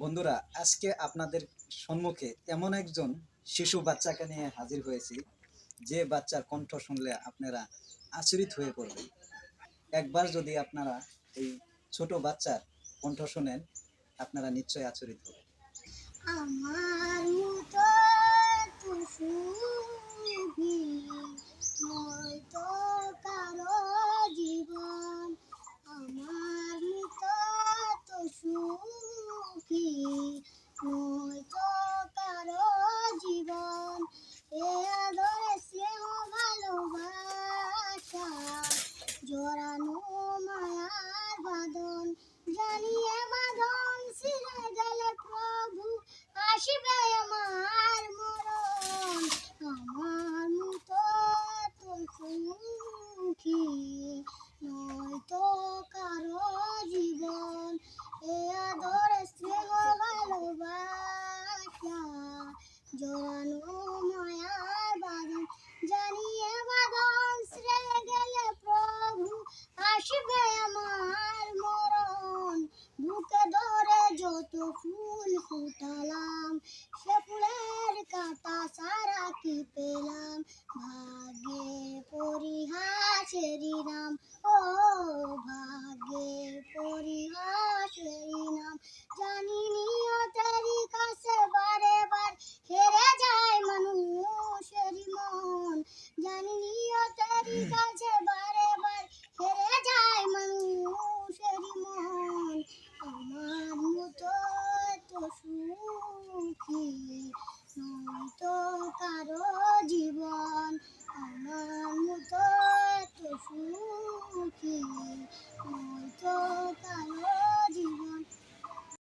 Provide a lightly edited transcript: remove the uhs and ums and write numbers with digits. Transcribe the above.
বন্ধুরা, আজকে আপনাদের সম্মুখে এমন একজন শিশু বাচ্চাকে নিয়ে হাজির হয়েছি, যে বাচ্চার কণ্ঠ শুনলে আপনারা আচরিত হয়ে পড়বেন। একবার যদি আপনারা এই ছোট বাচ্চার কণ্ঠ শোনেন, আপনারা নিশ্চয়ই আচরিত হবেন। আমার মতো এত সুখী নয়তো কারো জীবন। আমার মতো এত সুখী নয়তো কারো জীবন। এ আদরে স্নেহ ভালোবাসা জড়ানো মায়ার বাঁধন, জানিয়ে বাঁধন ছিঁড়ে গেলে প্রভু আসিবে আমার মরণ। আমার মতো এত সুখী নয়তো কারো জীবন। এ আদর স্নেহ ভালোবাসা জড়ানো মায়ার বাঁধন, জানিয়ে বাঁধন ছিঁড়ে গেলে প্রভু আসিবে আমার মরণ। বুকে ধরে যত ফুল ফুটালাম, সে ফুলের কাঁটা সারা কি পেলাম। ভাগ্যে পরিহাসেরই নাম, ও ভাগ্যে পরিহাসেরই নাম।